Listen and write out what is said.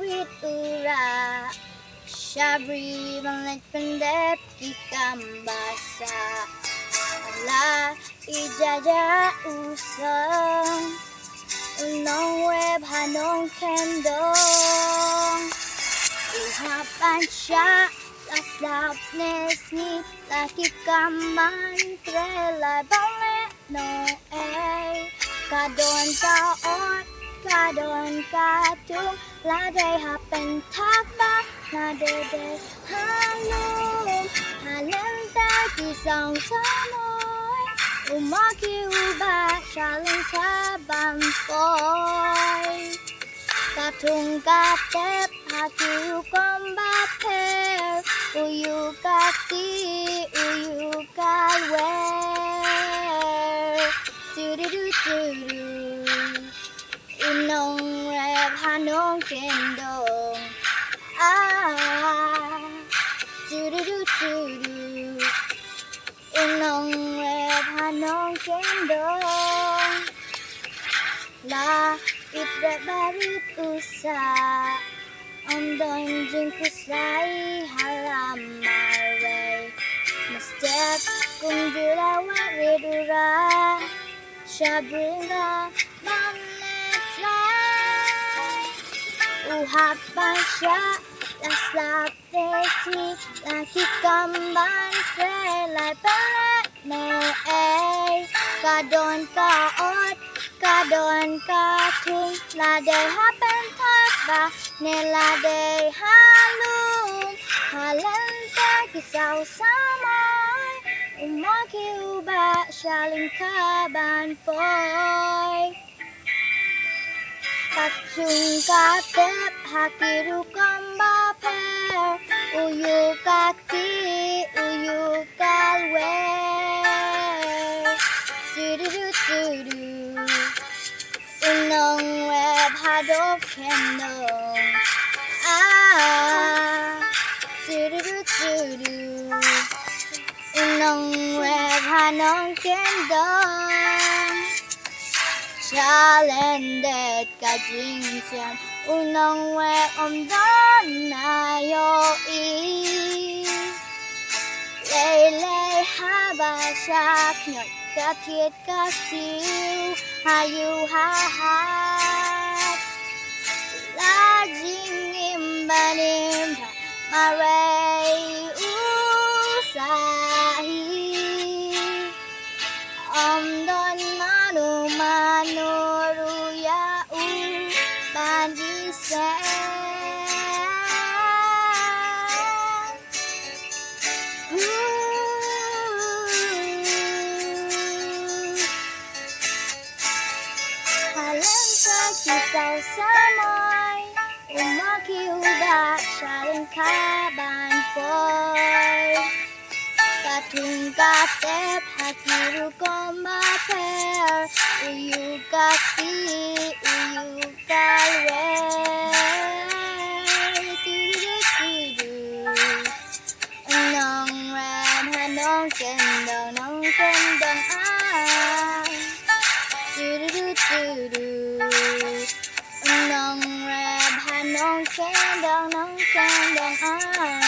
วิตอุราชาบรีบังเลนเป็นเด็บกิกัมบาสาลาอิจาจาอุสังน้องเวบหาน้องแคนดงอุหับปัญชาลาสลาบเนสนีลากิกัมมันเตรลาบังเลนโนเอกาโดนกาออดกาโดนกาทุงลาได้หาเป็นทักบ้าลาเดเดฮาลูฮาเลนตากิสองสามอยอุมาคิวบาชาลินชาบัมปอยกาทุงกาเต็บหาคิวกอมบาเพอุยูกาตีอุยูกาเวดูดูดูดูอุนงแรบหานงเคนดงดูดูดูดูอุนงแรบหานงเคนดงลาอิตระบาริตอุสาอันดอนจิงคุไซฮาลามาเรมาสเต็ปกุนจุลาวะเรดูราชาบริงกาบัมเลฟลายอุหับปัญชาลาสลาเตซีลาคิกัมบันเฟรลายเปเลโนเอกาโดนกาออดกาโดนกาทุงลาเดฮาเป็นทักบาเนลาเดฮาลูฮาเลนเตกิสาวสามอยอุมาคิวบาชาลินคาบันปอยปัจจุงกาเต็บหากิรุกัมบาเพอุยูกาตีอุยูกาเวดูดูดูดูดูอุนงเวบหาดกเคนดงดูดูดูดูดูอุนงเวบหานงเคนดงชาเลนเด็ดกาจิงเซียมอุนงเวบอมดอนนายโยอีเล่เล่ฮาบาชาขยดกะเทียดกะซิวหายูหาฮาดลาจิงอิมบานิมมาเรอุสาฮีอมดอนมานูรุยาอุบานดิเซที่เศร้าสามอยอุมาคิวบาชาลินคาบานปอยกาทุงกาเต็บหาคิรุกอมบาเพอุยูกาตีอุยูกาเวดูดูดูดูน้องแรมหาน้องเคนดงน้องเคนดงดูดูดูดูน้องแรบหาน้องแคนดองน้องแคนดอง